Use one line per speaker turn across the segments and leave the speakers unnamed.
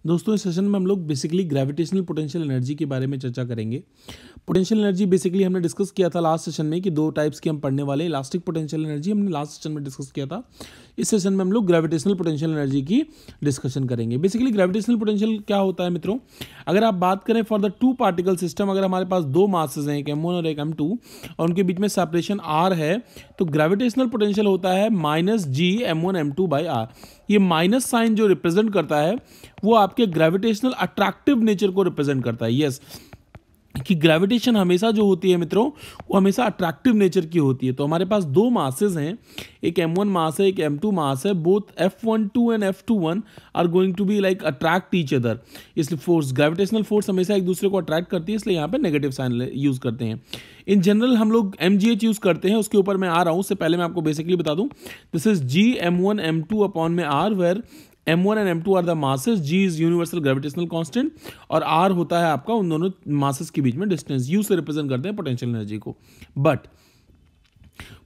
दोस्तों इस सेशन में हम लोग बेसिकली ग्रेविटेशनल पोटेंशियल एनर्जी के बारे में चर्चा करेंगे। पोटेंशियल एनर्जी बेसिकली हमने डिस्कस किया था लास्ट सेशन में कि दो टाइप्स की हम पढ़ने वाले। इलास्टिक पोटेंशियल एनर्जी हमने लास्ट सेशन में डिस्कस किया था। इस सेशन में हम लोग ग्रेविटेशनल पोटेंशियल एनर्जी की डिस्कशन करेंगे। बेसिकली ग्रेविटेशनल पोटेंशियल क्या होता है मित्रों, अगर आप बात करें for the two particle system, अगर हमारे पास दो मासेस हैं, एक m1 और एक m2, और उनके बीच में सेपरेशन r है, तो ग्रेविटेशनल पोटेंशियल होता है -G m1m2/r। ये माइनस साइन जो रिप्रेजेंट करता है वो आपके ग्रेविटेशनल अट्रैक्टिव नेचर को रिप्रेजेंट करता है। यस, कि ग्रेविटेशन हमेशा जो होती है मित्रों वो हमेशा अट्रैक्टिव नेचर की होती है। तो हमारे पास दो मासेस हैं, एक m1 मास है, एक m2 मास है। Both f12 and f21 are going to be like attract each other. इसलिए फोर्स, ग्रेविटेशनल फोर्स हमेशा एक दूसरे को अट्रैक्ट करती है, इसलिए यहाँ पे नेगेटिव साइन यूज करते हैं। इन जनरल हम लोग mgh यूज करते हैं, उसके ऊपर मैं आ रहा हूँ। उससे पहले मैं आपको बेसिकली बता दूँ, this is g m1 m2 upon में r, where m1 and m2 are the masses, g is universal gravitational constant और r होता है आपका उन दोनों मासेस के बीच में डिस्टेंस। u से रिप्रेजेंट करते हैं पोटेंशियल एनर्जी को। बट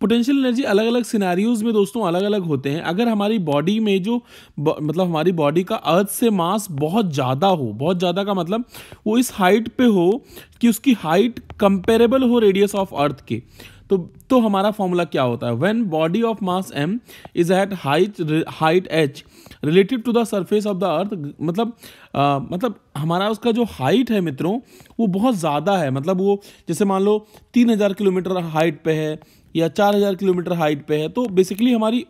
पोटेंशियल एनर्जी अलग अलग सिनेरियोज में दोस्तों अलग अलग होते हैं। अगर हमारी बॉडी में जो मतलब हमारी बॉडी का अर्थ से मास बहुत ज़्यादा हो, बहुत ज़्यादा का मतलब वो इस हाइट पे हो कि उसकी हाइट कंपेरेबल हो रेडियस ऑफ अर्थ के, तो हमारा फॉर्मूला क्या होता है, when body of mass m is at height h relative to the surface of the earth. मतलब हमारा उसका जो हाइट है मित्रों वो बहुत ज़्यादा है। मतलब वो जैसे मान लो 3000 किलोमीटर हाइट पे है या 4000 किलोमीटर हाइट पे है, तो बेसिकली हमारी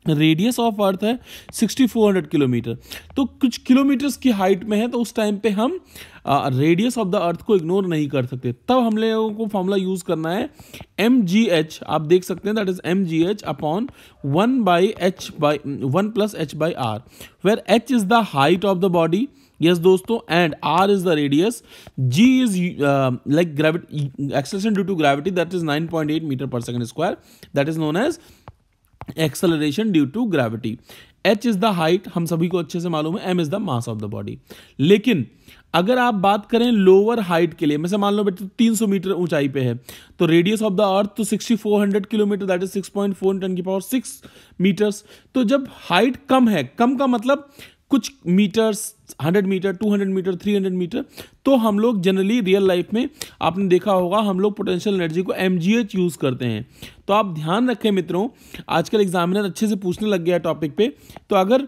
रेडियस ऑफ अर्थ है 6400 किलोमीटर। तो कुछ किलोमीटर्स की हाइट में है, तो उस टाइम पे हम रेडियस ऑफ द अर्थ को इग्नोर नहीं कर सकते। तब हम लोगों को फॉर्मूला यूज करना है mgh। आप देख सकते हैं that is mgh upon 1 plus h/r, where h is the height of the body, yes दोस्तों, and r is the radius, g is like gravity, acceleration due to gravity, that is 9.8 metre per second square, that is known as acceleration due to gravity. h is the height, हम सभी को अच्छे से मालूम है, m is the mass of the body. लेकिन अगर आप बात करें लोअर हाइट के लिए, मैं से मान लो बेटा 300 मीटर ऊंचाई पे है, तो रेडियस ऑफ द अर्थ तो 6400 किलोमीटर, दैट इज 6.4 10 की पावर 6 मीटर्स। तो जब हाइट कम है, कम का मतलब कुछ मीटर्स, 100 मीटर, 200 मीटर, 300 मीटर, तो हम लोग जनरली रियल लाइफ में आपने देखा होगा हम लोग पोटेंशियल एनर्जी को mgh यूज करते हैं। तो आप ध्यान रखें मित्रों, आजकल एग्जामिनर अच्छे से पूछने लग गया टॉपिक पे, तो अगर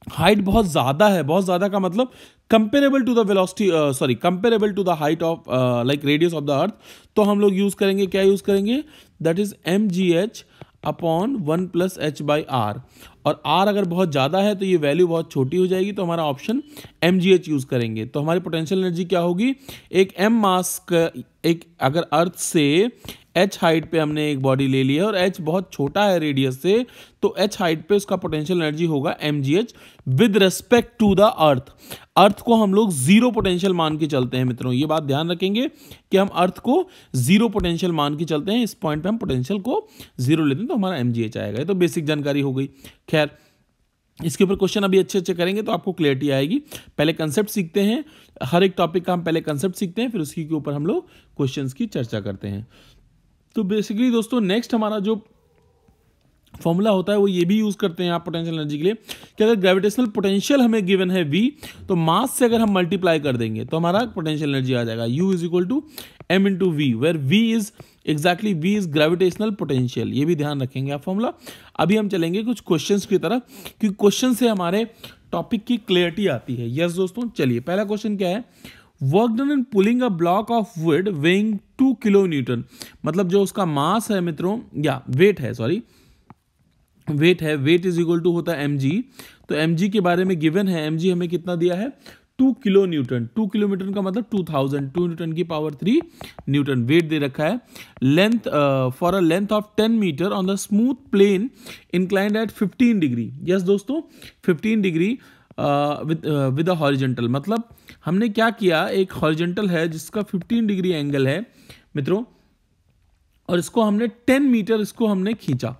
हाइट बहुत ज़्यादा है, बहुत ज़्यादा का मतलब comparable to the velocity, comparable to the height of like radius of the earth, तो हम लोग यूज़ करेंगे, क्या यूज़ करेंगे, that is mgh upon 1 plus h/r। और r अगर बहुत ज़्यादा है तो ये वैल्यू बहुत छोटी हो जाएगी, तो हमारा ऑप्शन mgh यूज़ करेंगे। तो हमारी पोटेंशियल एनर्जी क्या होगी, एक m मास का, एक अगर अर्थ से h हाइट पे हमने एक बॉडी ले ली है और h बहुत छोटा है रेडियस से, तो h हाइट पे उसका पोटेंशियल एनर्जी होगा mgh with respect to the earth. Earth को हम लोग जीरो पोटेंशियल मान के चलते हैं मित्रों, ये बात ध्यान रखेंगे कि हम अर्थ को जीरो पोटेंशियल मान के चलते हैं। इस पॉइंट पे हम पोटेंशियल को जीरो लेते हैं, तो हमारा mgh आएगा। ये तो बेसिक जानकारी हो गई। खैर, इसके ऊपर क्वेश्चन अभी अच्छे अच्छे करेंगे तो आपको क्लियरिटी आएगी। पहले कंसेप्ट सीखते हैं, हर एक टॉपिक का हम पहले कंसेप्ट सीखते हैं, फिर उसके ऊपर हम लोग क्वेश्चंस की चर्चा करते हैं। तो बेसिकली दोस्तों नेक्स्ट हमारा जो फॉर्मूला होता है वो ये भी यूज करते हैं आप पोटेंशियल एनर्जी के लिए, कि अगर ग्रेविटेशनल पोटेंशियल हमें गिवन है v, तो मास से अगर हम मल्टीप्लाई कर देंगे तो हमारा पोटेंशियल एनर्जी आ जाएगा u is equal to m into v, where v is exactly v is gravitational potential. ये भी ध्यान रखेंगे आप फॉर्मूला। अभी हम चलेंगे कुछ क्वेश्चंस की तरफ, क्योंकि क्वेश्चन से हमारे टॉपिक की क्लियरिटी आती है। यस दोस्तों, चलिए पहला क्वेश्चन क्या है, work done in pulling a block of would weighing 2 kilo Newton. मतलब जो उसका मास है मित्रों, या वेट है, सॉरी वेट है, वेट इज इक्वल टू होता है mg। तो mg के बारे में गिवन है, mg हमें कितना दिया है, 2 किलो न्यूटन। 2 किलो न्यूटन का मतलब 2000, 2 न्यूटन की पावर 3 न्यूटन। वेट दे रखा है, length for a length of 10 metre on the smooth plane inclined at 15 degree. Yes दोस्तों, 15 डिग्री विद अ हॉरिजेंटल। मतलब हमने क्या किया, एक हॉरिजेंटल है जिसका 15 डिग्री एंगल है मित्रों, और इसको हमने 10 मीटर इसको हमने खींचा।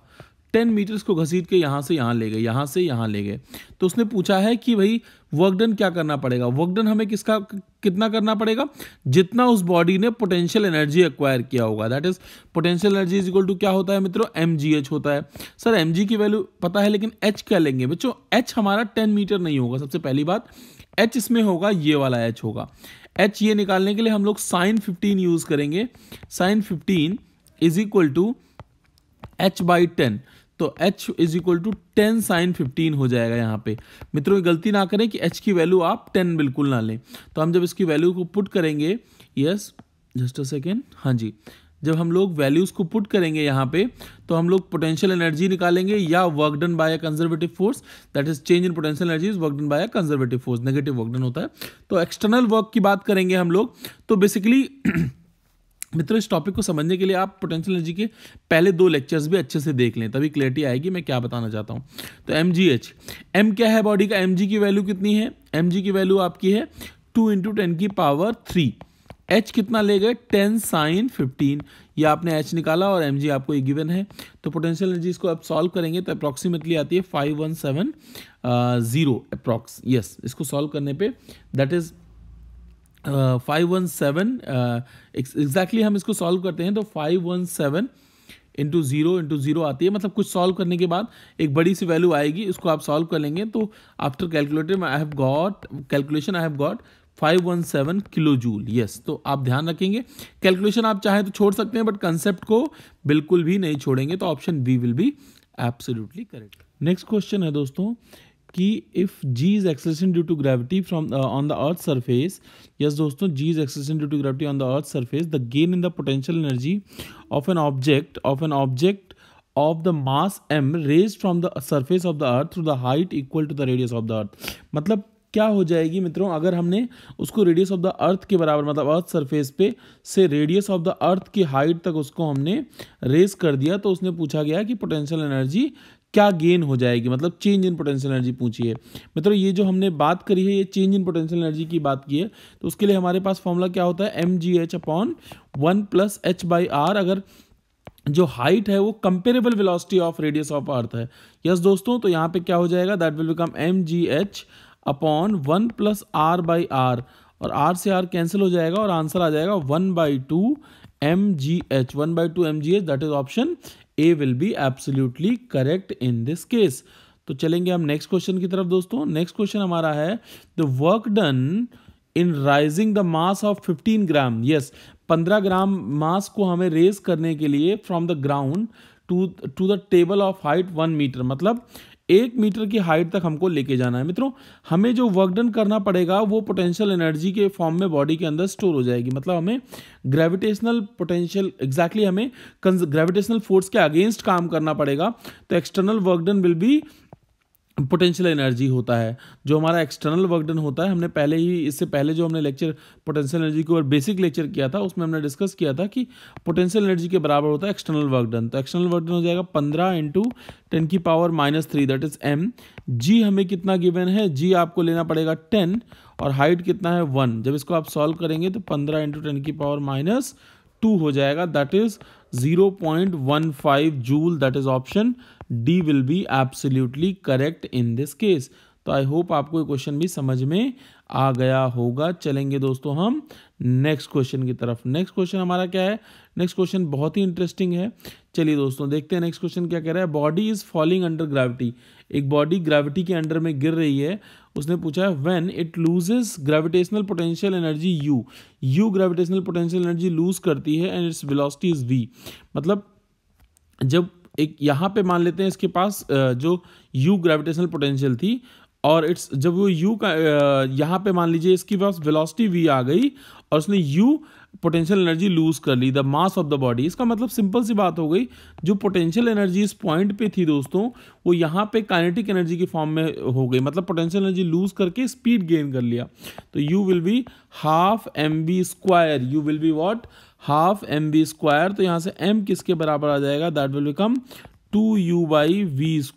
10 मीटर्स को घसीट के यहाँ से यहाँ ले गए, यहाँ से यहाँ ले गए। तो उसने पूछा है कि भाई वर्क डन क्या करना पड़ेगा। वर्क डन हमें किसका कितना करना पड़ेगा, जितना उस बॉडी ने पोटेंशियल एनर्जी एक्वायर किया होगा। That is potential energy is equal to क्या होता है मित्रों, mgh होता है। सर mg की वैल्यू पता है लेकिन h क्या लेंगे बच्चों, h हमारा 10 मीटर नहीं होगा। सबसे पहली बात h इसमें होगा, ये वाला h होगा। h ये निकालने के लिए हम लोग sin 15 यूज करेंगे। sin 15 is equal to h by 10, तो h is equal to 10 sin 15 हो जाएगा। यहाँ पे मित्रों गलती ना करें कि h की वैल्यू आप 10 बिल्कुल ना लें। तो हम जब इसकी वैल्यू को पुट करेंगे, यस जस्ट अ सेकेंड, हाँ जी, जब हम लोग वैल्यूज को पुट करेंगे यहाँ पे तो हम लोग पोटेंशियल एनर्जी निकालेंगे या work done by a conservative force, that is change in potential energy is work done by a conservative force, negative work done होता है। तो एक्सटर्नल वर्क की बात करेंगे हम लोग। तो बेसिकली मित्रों इस टॉपिक को समझने के लिए आप पोटेंशियल एनर्जी के पहले 2 लेक्चर्स भी अच्छे से देख लें, तभी क्लैरिटी आएगी मैं क्या बताना चाहता हूं। तो mgh, m क्या है बॉडी का, mg की वैल्यू कितनी है, mg की वैल्यू आपकी है 2 × 10⁻³ h कितना ले गए 10 sin 15, ये आपने h निकाला और mg आपको ये गिवन है। तो पोटेंशियल एनर्जी इसको आप सॉल्व करेंगे तो अप्रॉक्सीमेटली आती है 5170 अप्रॉक्स। यस, इसको सॉल्व करने पे दैट इज 517 एग्जैक्टली हम इसको सॉल्व करते हैं तो 517 इंटू 0 आती है, मतलब कुछ सॉल्व करने के बाद एक बड़ी सी वैल्यू आएगी, इसको आप सॉल्व कर लेंगे। तो after calculator I have got 517 kilo joule. Yes, तो आप ध्यान रखेंगे कैलकुलेशन आप चाहें तो छोड़ सकते हैं बट कंसेप्ट को बिल्कुल भी नहीं छोड़ेंगे। तो option b will be absolutely correct. Next question है दोस्तों कि if g is acceleration due to gravity from on the earth surface, yes दोस्तों, g is acceleration due to gravity on the earth surface, the gain in the potential energy of an object of the mass m raised from the surface of the earth through the height equal to the radius of the earth। मतलब क्या हो जाएगी मित्रों, अगर हमने उसको radius of the अर्थ के बराबर, मतलब अर्थ सरफेस पे से रेडियस ऑफ द अर्थ की हाइट तक उसको हमने रेज कर दिया, तो उसने पूछा गया कि पोटेंशियल एनर्जी क्या गेन हो जाएगी, मतलब चेंज इन पोटेंशियल एनर्जी पूछी है। मित्रों ये जो हमने बात करी है ये चेंज इन पोटेंशियल एनर्जी की बात की है, तो उसके लिए हमारे पास फॉर्मूला क्या होता है, mgh/1 + h/r। अगर जो हाइट है वो comparable velocity of radius of अर्थ है। यस दोस्तों, तो यहाँ पे क्या हो जाएगा, that will become mgh/1 + r/r, और r से r कैंसिल हो जाएगा और आंसर आ जाएगा 1/2 mgh, 1/2 mgh, that is option A will be absolutely correct in this case. तो चलेंगे हम नेक्स्ट क्वेश्चन की तरफ दोस्तों। नेक्स्ट क्वेश्चन हमारा है the work done in raising the mass of 15 gram. Yes, 15 gram mass को हमें रेज करने के लिए from the ground to the table of height 1 metre, मतलब 1 मीटर की हाइट तक हमको लेके जाना है। मित्रों हमें जो वर्क डन करना पड़ेगा वो पोटेंशियल एनर्जी के फॉर्म में बॉडी के अंदर स्टोर हो जाएगी, मतलब हमें ग्रेविटेशनल पोटेंशियल एग्जैक्टली हमें ग्रेविटेशनल फोर्स के अगेंस्ट काम करना पड़ेगा। तो external work done will be potential energy होता है, जो हमारा एक्सटर्नल वर्क डन होता है। हमने पहले ही, इससे पहले जो हमने लेक्चर पोटेंशियल एनर्जी के ऊपर बेसिक लेक्चर किया था उसमें हमने डिस्कस किया था कि पोटेंशियल एनर्जी के बराबर होता है एक्सटर्नल वर्क डन। तो एक्सटर्नल वर्क डन हो जाएगा 15 × 10⁻³ दैट इज m। g हमें कितना गिवन है, g आपको लेना पड़ेगा 10 और हाइट कितना है 1। जब इसको आप सॉल्व करेंगे तो 15 × 10⁻² हो जाएगा, that is 0.15 joule, that is option D will be absolutely correct in this case. तो आई होप आपको ये क्वेश्चन भी समझ में आ गया होगा। चलेंगे दोस्तों हम नेक्स्ट क्वेश्चन की तरफ। नेक्स्ट क्वेश्चन हमारा क्या है, नेक्स्ट क्वेश्चन बहुत ही इंटरेस्टिंग है। चलिए दोस्तों देखते हैं नेक्स्ट क्वेश्चन क्या कह रहा है। Body is falling under gravity, एक बॉडी ग्रेविटी के अंडर में गिर रही है। उसने पूछा है when it loses gravitational potential energy you gravitational potential energy loose करती है and its velocity is v। मतलब जब एक यहाँ पे मान लेते हैं इसके पास जो u ग्रेविटेशनल पोटेंशियल थी और इट्स जब वो u का यहाँ पे मान लीजिए इसके पास वेलोसिटी v आ गई और उसने u पोटेंशियल एनर्जी लूज कर ली, the mass of the body. इसका मतलब सिंपल सी बात हो गई, जो पोटेंशियल एनर्जी इस पॉइंट पे थी दोस्तों वो यहाँ पे काइनेटिक एनर्जी की फॉर्म में हो गई, मतलब पोटेंशियल एनर्जी लूज करके स्पीड गेन कर लिया। तो u will be ½ mv², you will be what, ½ mv²। तो यहाँ से m किसके बराबर आ जाएगा, that will become 2u/v²,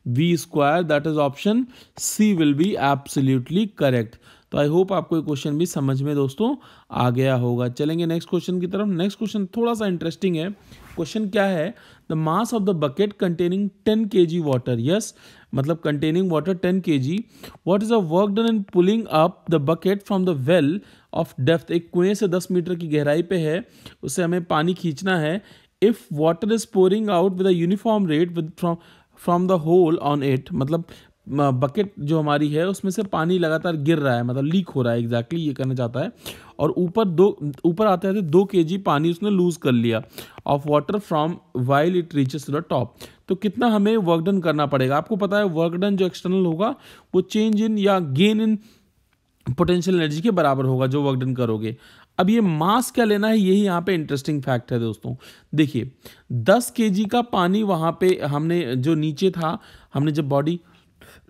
2u/v², that is option c will be absolutely correct. तो आई होप आपको ये क्वेश्चन भी समझ में दोस्तों आ गया होगा। चलेंगे नेक्स्ट क्वेश्चन की तरफ। नेक्स्ट क्वेश्चन थोड़ा सा इंटरेस्टिंग है, क्वेश्चन क्या है, the mass of the bucket containing 10 kg water, yes मतलब containing water 10 kg, what is the work done in pulling up the bucket from the well of depth, एक कुएं से 10 metre की गहराई पे है, उससे हमें पानी खींचना है, if water is pouring out with a uniform rate with from the hole on it, मतलब बकेट जो हमारी है उसमें से पानी लगातार गिर रहा है, मतलब लीक हो रहा है, एग्जैक्टली ये कहना चाहता है, और ऊपर आते आते 2 kg पानी उसने लूज कर लिया of water from while it reaches to the top, तो कितना हमें वर्क डन करना पड़ेगा। आपको पता है वर्क डन जो एक्सटर्नल होगा वो चेंज इन या गेन इन पोटेंशियल एनर्जी के बराबर होगा जो वर्क डन करोगे। अब ये मास क्या लेना है, यही यहाँ पे इंटरेस्टिंग फैक्ट है दोस्तों। देखिए 10 kg का पानी वहाँ पे हमने जो नीचे था, हमने जब बॉडी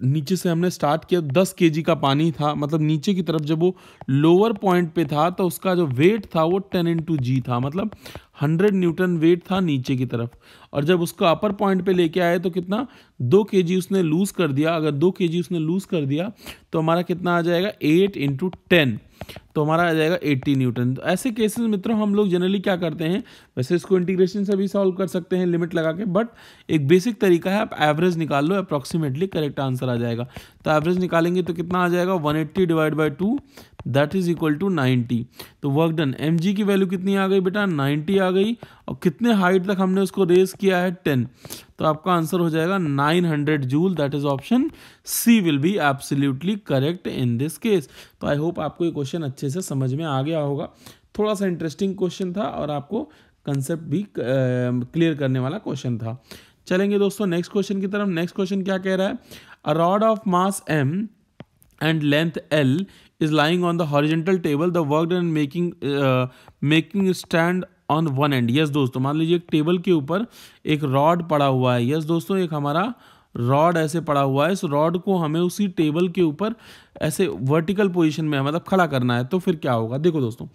नीचे से हमने स्टार्ट किया 10 kg का पानी था, मतलब नीचे की तरफ जब वो लोअर पॉइंट पे था तो उसका जो वेट था वो 10 × g था, मतलब 100 न्यूटन वेट था नीचे की तरफ, और जब उसको अपर पॉइंट पे लेके आए तो कितना 2 kg उसने लूज कर दिया। अगर 2 kg उसने लूज कर दिया तो हमारा कितना आ जाएगा 8 × 10, तो हमारा आ जाएगा 80 न्यूटन। तो ऐसे केसेस मित्रों हम लोग जनरली क्या करते हैं, वैसे इसको इंटीग्रेशन से भी सॉल्व कर सकते हैं लिमिट लगा के, बट एक बेसिक तरीका है, आप एवरेज निकाल लो, अप्रॉक्सीमेटली करेक्ट आंसर आ जाएगा। तो एवरेज निकालेंगे तो कितना आ जाएगा 180 divide by 2 that is equal to 90। तो वर्क डन mg की वैल्यू कितनी आ गई बेटा 90 आ गई, और कितने हाइट तक हमने उसको रेज किया है 10, तो आपका आंसर हो जाएगा 900 joule, that is option c will be absolutely correct in this case. तो आई होप आपको ये क्वेश्चन अच्छे से समझ में आ गया होगा, थोड़ा सा इंटरेस्टिंग क्वेश्चन था और आपको कंसेप्ट भी क्लियर करने वाला क्वेश्चन था। चलेंगे दोस्तों नेक्स्ट क्वेश्चन की तरफ। नेक्स्ट क्वेश्चन क्या कह रहा है, a rod of mass m and length L is lying on the horizontal table, the work done making stand on one end। Yes दोस्तों मान लीजिए एक टेबल के ऊपर एक रॉड पड़ा हुआ है, यस दोस्तों एक हमारा रॉड ऐसे पड़ा हुआ है, इस रॉड को हमें उसी टेबल के ऊपर ऐसे वर्टिकल पोजीशन में मतलब खड़ा करना है, तो फिर क्या होगा। देखो दोस्तों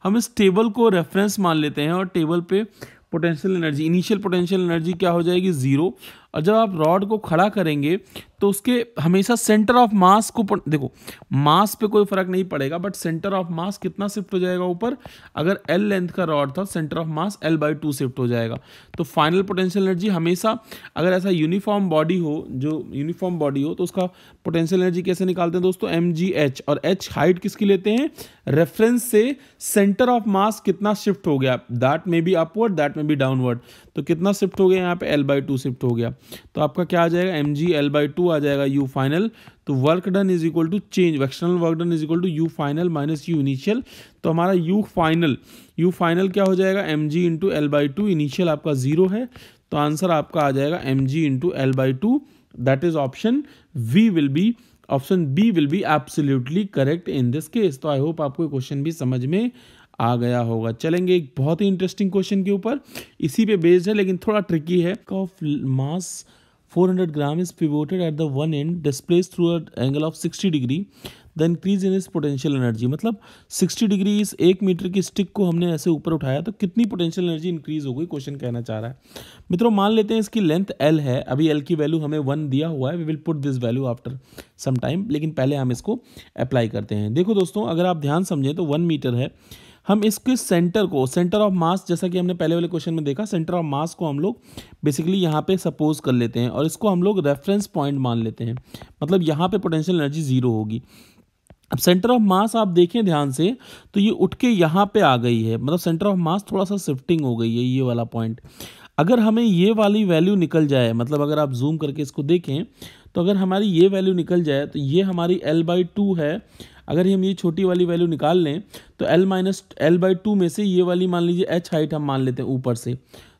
हम इस टेबल को रेफरेंस मान लेते हैं और टेबल पे potential energy, initial potential energy क्या हो जाएगी 0, और जब आप रॉड को खड़ा करेंगे तो उसके हमेशा सेंटर ऑफ मास को, देखो मास पे कोई फर्क नहीं पड़ेगा बट सेंटर ऑफ मास कितना शिफ्ट हो जाएगा ऊपर, अगर L लेंथ का रॉड था centre of mass L/2 shift हो जाएगा। तो फाइनल पोटेंशियल एनर्जी हमेशा, अगर ऐसा यूनिफॉर्म बॉडी हो, जो यूनिफॉर्म बॉडी हो, तो उसका पोटेंशियल एनर्जी कैसे निकालते हैं दोस्तों mgh, और h हाइट किसकी लेते हैं रेफरेंस से, सेंटर ऑफ मास कितना शिफ्ट हो गया, दैट में बी अपवर्ड दैट में बी डाउनवर्ड, तो कितना शिफ्ट हो गया यहाँ पे L/2 शिफ्ट हो गया, तो आपका क्या आ जाएगा mg L/2 आ जाएगा u फाइनल। तो work done is equal to change, external work done is equal to u final minus u initial, तो हमारा u फाइनल क्या हो जाएगा mg इंटू L/2, इनिशियल आपका 0 है, तो आंसर आपका आ जाएगा mg into L/2, that is option V will be, option b will be absolutely correct in this case. तो आई होप आपको क्वेश्चन भी समझ में आ गया होगा। चलेंगे एक बहुत ही इंटरेस्टिंग क्वेश्चन के ऊपर, इसी पे बेस्ड है लेकिन थोड़ा ट्रिकी है। Of mass 400 gram is pivoted at the one and displaced through an angle of 60 degree, the increase in is potential energy, मतलब 60 डिग्री इस 1 मीटर की स्टिक को हमने ऐसे ऊपर उठाया तो कितनी पोटेंशियल एनर्जी इंक्रीज हो गई, क्वेश्चन कहना चाह रहा है। मित्रों मान लेते हैं इसकी लेंथ L है, अभी L की वैल्यू हमें 1 दिया हुआ है, we will put this value after some time, लेकिन पहले हम इसको अप्लाई करते हैं। देखो दोस्तों अगर आप ध्यान समझें तो 1 मीटर है, हम इसके सेंटर को, सेंटर ऑफ मास, जैसा कि हमने पहले वाले क्वेश्चन में देखा, सेंटर ऑफ मास को हम लोग बेसिकली यहाँ पे सपोज कर लेते हैं और इसको हम लोग रेफरेंस पॉइंट मान लेते हैं, मतलब यहाँ पे पोटेंशियल एनर्जी 0 होगी। अब सेंटर ऑफ मास आप देखें ध्यान से तो ये उठ के यहाँ पे आ गई है, मतलब सेंटर ऑफ मास थोड़ा सा शिफ्टिंग हो गई है, ये वाला पॉइंट। अगर हमें ये वाली वैल्यू निकल जाए, मतलब अगर आप जूम करके इसको देखें तो अगर हमारी ये वैल्यू निकल जाए तो ये हमारी L/2 है, अगर हम ये छोटी वाली वैल्यू निकाल लें तो L/2 में से ये वाली मान लीजिए h हाइट हम मान लेते हैं ऊपर से,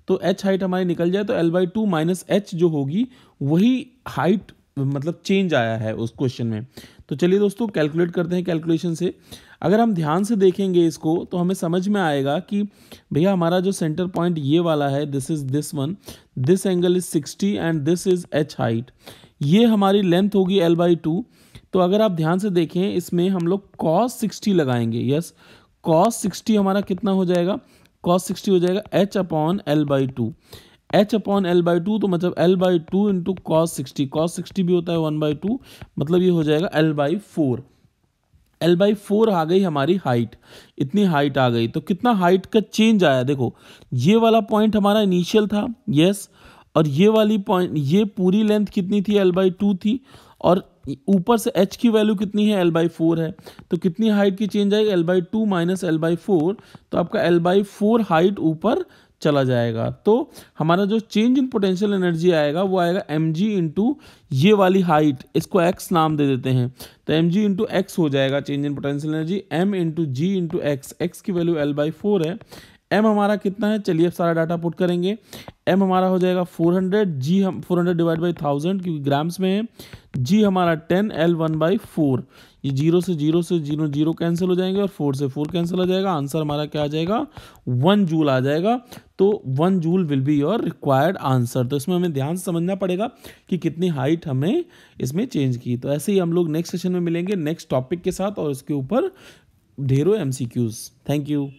तो h हाइट हमारी निकल जाए तो L/2 माइनस h जो होगी वही हाइट मतलब चेंज आया है उस क्वेश्चन में। तो चलिए दोस्तों कैलकुलेट करते हैं कैलकुलेशन से। अगर हम ध्यान से देखेंगे इसको तो हमें समझ में आएगा कि भैया हमारा जो सेंटर पॉइंट ये वाला है, this is this one, this angle is 60 and this is h height, ये हमारी लेंथ होगी L/2। तो अगर आप ध्यान से देखें इसमें हम लोग cos 60 लगाएंगे, यस cos 60 हमारा कितना हो जाएगा, cos 60 हो जाएगा h/L/2, h/L/2, तो मतलब L/2 इंटू cos 60 भी होता है 1/2, मतलब ये हो जाएगा L/4, L/4 आ गई हमारी हाइट, इतनी हाइट आ गई। तो कितना हाइट का चेंज आया, देखो ये वाला पॉइंट हमारा इनिशियल था, यस, और ये वाली पॉइंट, ये पूरी लेंथ कितनी थी, L/2 थी, और ऊपर से h की वैल्यू कितनी है, L/4 है। तो कितनी हाइट की चेंज आएगी, L/2 माइनस L/4, तो आपका L/4 हाइट ऊपर चला जाएगा। तो हमारा जो चेंज इन पोटेंशियल एनर्जी आएगा वो आएगा mg इंटू ये वाली हाइट, इसको x नाम दे देते हैं, तो mg इंटू एक्स हो जाएगा change in potential energy, m into g into x, x की वैल्यू L/4 है, m हमारा कितना है, चलिए अब सारा डाटा पुट करेंगे। m हमारा हो जाएगा 400, g हम 400 डिवाइड बाई 1000 क्योंकि ग्राम्स में है, g हमारा 10, L 1/4, ये 0 से 0 कैंसिल हो जाएंगे और 4 से 4 कैंसिल हो जाएगा, आंसर हमारा क्या आ जाएगा, 1 जूल आ जाएगा। तो 1 joule will be your required answer. तो इसमें हमें ध्यान से समझना पड़ेगा कि कितनी हाइट हमें इसमें चेंज की। तो ऐसे ही हम लोग नेक्स्ट सेशन में मिलेंगे नेक्स्ट टॉपिक के साथ और इसके ऊपर ढेरों MCQs। Thank you.